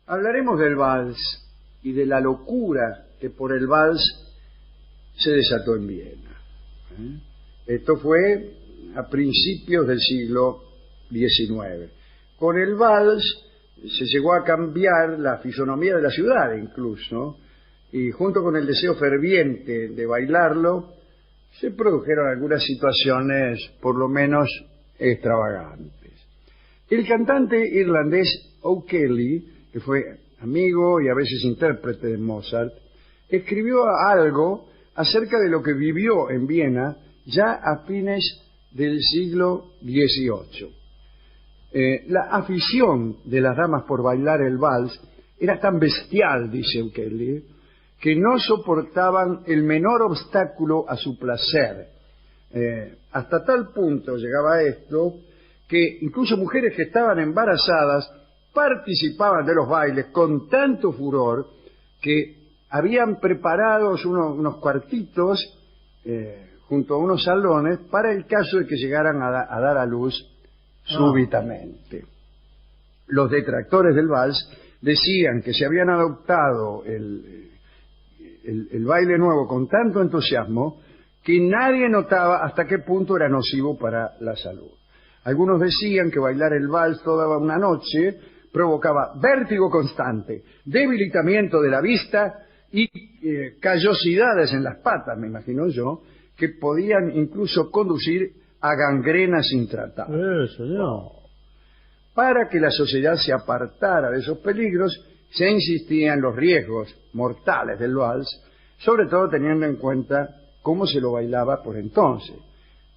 Hablaremos del vals y de la locura que por el vals se desató en Viena. Esto fue a principios del siglo XIX. Con el vals se llegó a cambiar la fisonomía de la ciudad incluso, y junto con el deseo ferviente de bailarlo, se produjeron algunas situaciones por lo menos extravagantes. El cantante irlandés O'Kelly, que fue amigo y a veces intérprete de Mozart, escribió algo acerca de lo que vivió en Viena ya a fines del siglo XVIII. La afición de las damas por bailar el vals era tan bestial, dice O'Kelly, que no soportaban el menor obstáculo a su placer. Hasta tal punto llegaba esto que incluso mujeres que estaban embarazadas participaban de los bailes con tanto furor que habían preparado unos cuartitos junto a unos salones para el caso de que llegaran a dar a luz súbitamente. Los detractores del vals decían que se habían adoptado el baile nuevo con tanto entusiasmo que nadie notaba hasta qué punto era nocivo para la salud. Algunos decían que bailar el vals toda una noche provocaba vértigo constante, debilitamiento de la vista y callosidades en las patas, me imagino yo, que podían incluso conducir a gangrenas intratables. Eso no. Para que la sociedad se apartara de esos peligros, se insistía en los riesgos mortales del vals, sobre todo teniendo en cuenta cómo se lo bailaba por entonces.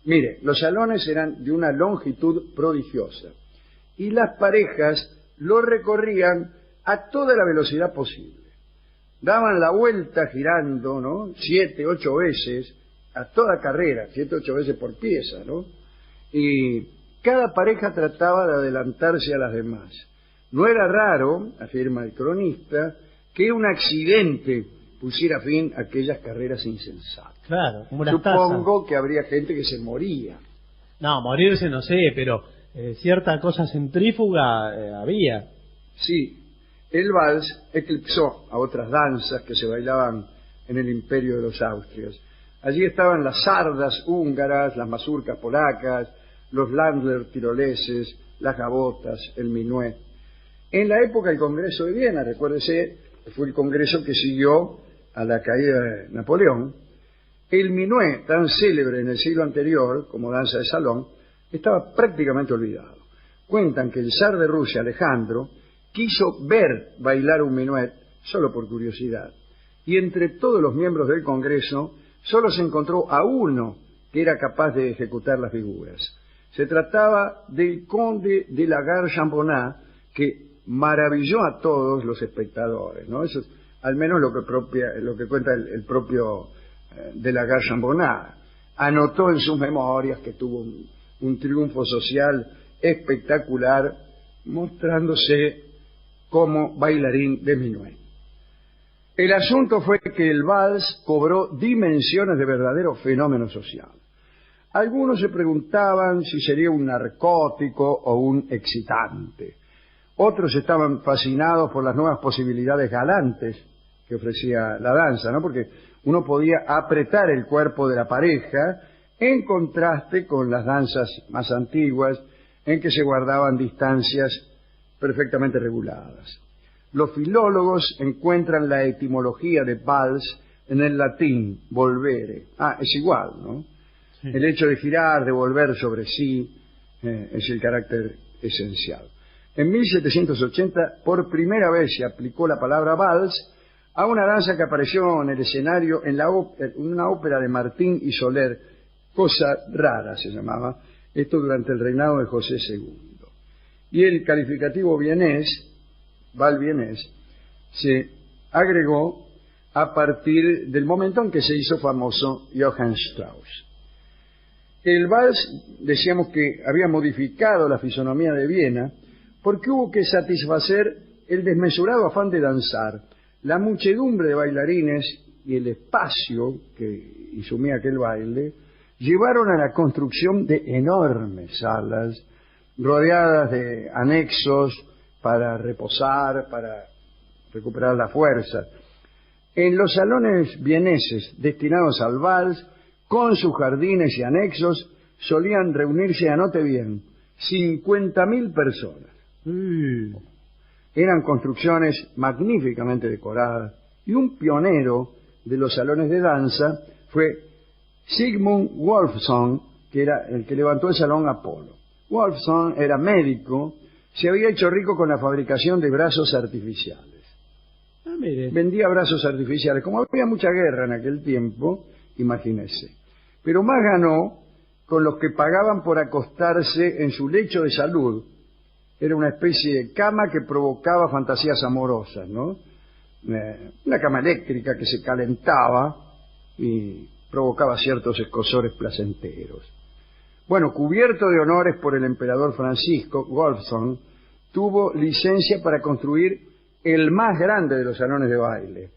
Mire, los salones eran de una longitud prodigiosa y las parejas lo recorrían a toda la velocidad posible. Daban la vuelta girando, ¿no? 7, 8 veces, a toda carrera, 7, 8 veces por pieza, ¿no? Y cada pareja trataba de adelantarse a las demás. No era raro, afirma el cronista, que un accidente pusiera fin a aquellas carreras insensatas. Claro, como las Supongo tazas. que habría gente que se moría. No, morirse no sé, pero cierta cosa centrífuga había. Sí, el vals eclipsó a otras danzas que se bailaban en el imperio de los Austrias. Allí estaban las sardas húngaras, las mazurcas polacas, los landler tiroleses, las gavotas, el minuet. En la época del Congreso de Viena, recuérdese, fue el congreso que siguió a la caída de Napoleón, el minuet, tan célebre en el siglo anterior como danza de salón, estaba prácticamente olvidado. Cuentan que el zar de Rusia, Alejandro, quiso ver bailar un minuet solo por curiosidad, y entre todos los miembros del Congreso solo se encontró a uno que era capaz de ejecutar las figuras. Se trataba del conde de la Garde-Champonnat, que maravilló a todos los espectadores, ¿no? Eso es al menos lo que cuenta el propio de la Garde-Champonnat. Anotó en sus memorias que tuvo un triunfo social espectacular, mostrándose como bailarín de minuet. El asunto fue que el vals cobró dimensiones de verdadero fenómeno social. Algunos se preguntaban si sería un narcótico o un excitante. Otros estaban fascinados por las nuevas posibilidades galantes que ofrecía la danza, ¿no? Porque uno podía apretar el cuerpo de la pareja en contraste con las danzas más antiguas en que se guardaban distancias perfectamente reguladas. Los filólogos encuentran la etimología de vals en el latín, volvere. Es igual, ¿no? Sí. El hecho de girar, de volver sobre sí, es el carácter esencial. En 1780, por primera vez se aplicó la palabra vals a una danza que apareció en el escenario en una ópera de Martín y Soler, Cosa Rara se llamaba, esto durante el reinado de José II. Y el calificativo vienés, val vienés, se agregó a partir del momento en que se hizo famoso Johann Strauss. El vals, decíamos que había modificado la fisonomía de Viena porque hubo que satisfacer el desmesurado afán de danzar, la muchedumbre de bailarines y el espacio que insumía aquel baile llevaron a la construcción de enormes salas rodeadas de anexos para reposar, para recuperar la fuerza. En los salones vieneses destinados al vals, con sus jardines y anexos, solían reunirse, anote bien, 50.000 personas. Eran construcciones magníficamente decoradas, y un pionero de los salones de danza fue Sigmund Wolfson, que era el que levantó el Salón Apolo. Wolfson era médico, se había hecho rico con la fabricación de brazos artificiales. Vendía brazos artificiales. Como había mucha guerra en aquel tiempo, imagínese. Pero más ganó con los que pagaban por acostarse en su lecho de salud. Era una especie de cama que provocaba fantasías amorosas, ¿no? Una cama eléctrica que se calentaba y provocaba ciertos escozores placenteros. Bueno, cubierto de honores por el emperador Francisco, Wolfson tuvo licencia para construir el más grande de los salones de baile.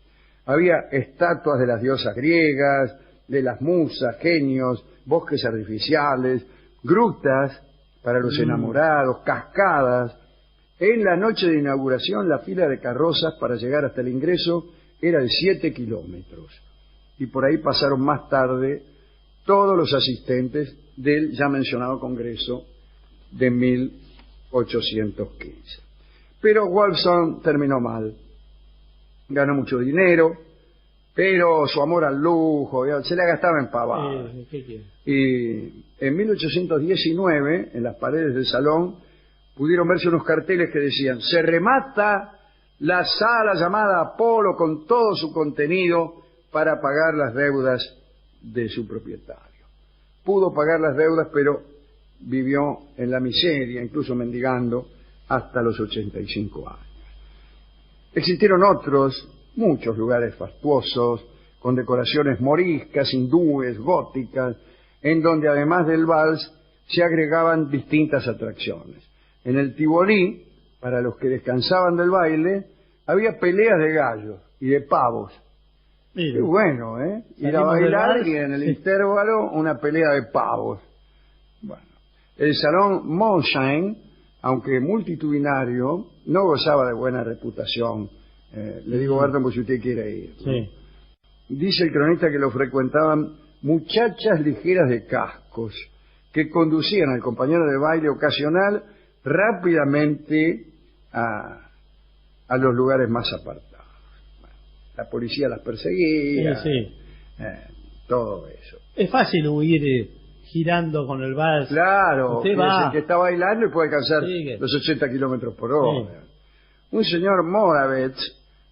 Había estatuas de las diosas griegas, de las musas, genios, bosques artificiales, grutas para los enamorados, cascadas. En la noche de inauguración, la fila de carrozas para llegar hasta el ingreso era de 7 kilómetros. Y por ahí pasaron más tarde todos los asistentes del ya mencionado Congreso de 1815. Pero Wolfson terminó mal. Ganó mucho dinero, pero su amor al lujo se la gastaba en pavadas. Y en 1819, en las paredes del salón, pudieron verse unos carteles que decían: se remata la sala llamada Apolo con todo su contenido para pagar las deudas de su propietario. Pudo pagar las deudas, pero vivió en la miseria, incluso mendigando, hasta los 85 años. Existieron otros, muchos lugares fastuosos, con decoraciones moriscas, hindúes, góticas, en donde además del vals se agregaban distintas atracciones. En el Tivolí, para los que descansaban del baile, había peleas de gallos y de pavos. Qué bueno, ¿eh? Ir a bailar y en el intervalo una pelea de pavos. Bueno, el salón Montchain, aunque multitudinario, no gozaba de buena reputación. Le digo, Barton, por si usted quiere ir, ¿no? Sí. Dice el cronista que lo frecuentaban muchachas ligeras de cascos que conducían al compañero de baile ocasional rápidamente a los lugares más apartados. Bueno, la policía las perseguía, todo eso. Es fácil huir girando con el vals. Claro, usted va. El que está bailando y puede alcanzar los 80 kilómetros por hora. Un señor Moravec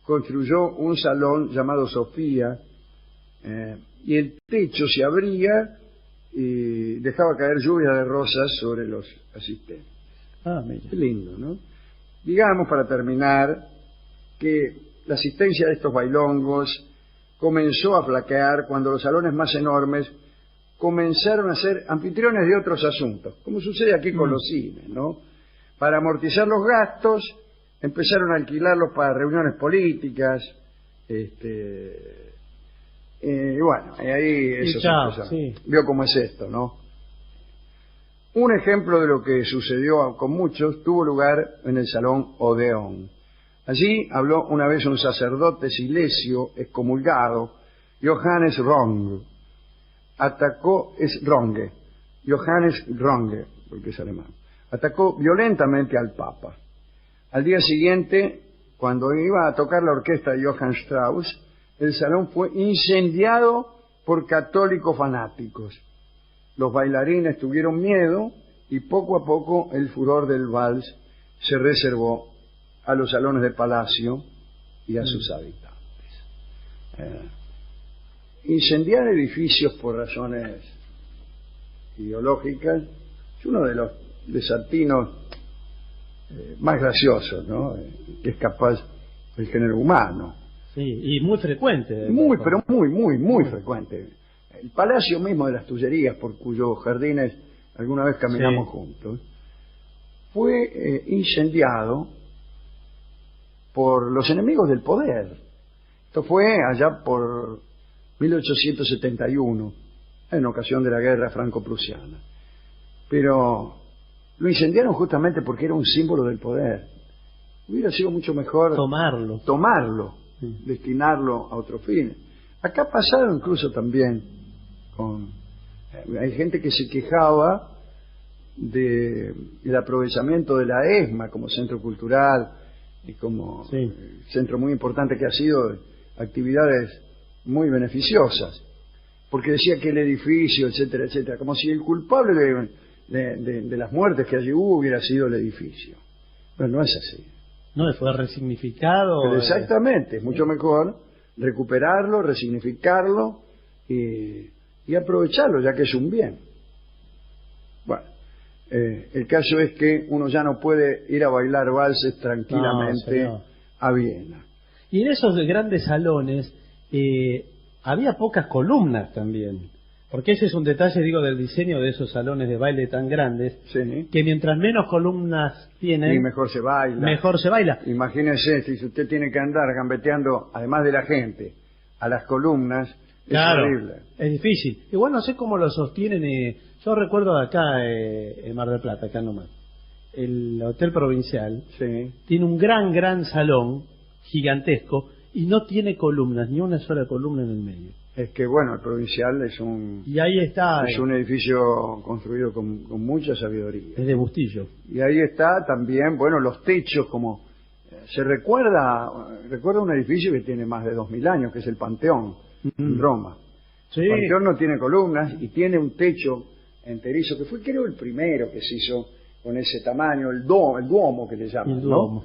construyó un salón llamado Sofía, y el techo se abría y dejaba caer lluvia de rosas sobre los asistentes. Mira. Qué lindo, ¿no? Digamos, para terminar, que la asistencia de estos bailongos comenzó a flaquear cuando los salones más enormes comenzaron a ser anfitriones de otros asuntos, como sucede aquí con los cines, ¿no? Para amortizar los gastos, empezaron a alquilarlos para reuniones políticas, y bueno, y ahí eso vio cómo es esto, ¿no? Un ejemplo de lo que sucedió con muchos tuvo lugar en el Salón Odeón. Allí habló una vez un sacerdote silesio excomulgado, Johannes Runge. Johannes Runge, porque es alemán. Atacó violentamente al Papa. Al día siguiente, cuando iba a tocar la orquesta de Johann Strauss, el salón fue incendiado por católicos fanáticos. Los bailarines tuvieron miedo y poco a poco el furor del vals se reservó a los salones de palacio y a sus habitantes. Incendiar edificios por razones ideológicas es uno de los desatinos más graciosos, ¿no? Que es capaz el género humano. Sí, y muy frecuente. Muy frecuente. El Palacio mismo de las Tullerías, por cuyos jardines alguna vez caminamos juntos, fue incendiado por los enemigos del poder. Esto fue allá por 1871, en ocasión de la guerra franco-prusiana. Pero lo incendiaron justamente porque era un símbolo del poder. hubiera sido mucho mejor tomarlo, destinarlo a otros fines. Acá ha pasado incluso también hay gente que se quejaba del aprovechamiento de la ESMA como centro cultural y como centro muy importante que ha sido de actividades muy beneficiosas, porque decía que el edificio, etcétera, etcétera, como si el culpable de las muertes que allí hubiera sido el edificio. Bueno, no es así. No, fue resignificado. Pero exactamente, es mucho mejor recuperarlo, resignificarlo y aprovecharlo, ya que es un bien. Bueno, el caso es que uno ya no puede ir a bailar valses tranquilamente a Viena. Y en esos grandes salones había pocas columnas también, porque ese es un detalle, digo, del diseño de esos salones de baile tan grandes, que mientras menos columnas tienen, y mejor se baila. Imagínese, si usted tiene que andar gambeteando, además de la gente, a las columnas, claro, es horrible. Es difícil. Igual no sé cómo lo sostienen. Yo recuerdo acá en Mar del Plata, acá nomás, el Hotel Provincial tiene un gran salón gigantesco y no tiene columnas, ni una sola columna en el medio. Es que bueno, el Provincial es un edificio construido con mucha sabiduría. Es de Bustillo. Y ahí está también, bueno, los techos, como se recuerda un edificio que tiene más de 2000 años, que es el Panteón en Roma. El Panteón no tiene columnas y tiene un techo enterizo, que fue creo el primero que se hizo con ese tamaño, el Duomo que le llaman, ¿no?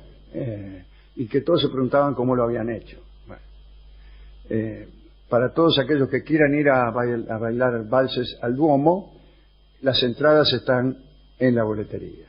Y que todos se preguntaban cómo lo habían hecho. Bueno, para todos aquellos que quieran ir a bailar valses al Duomo, las entradas están en la boletería.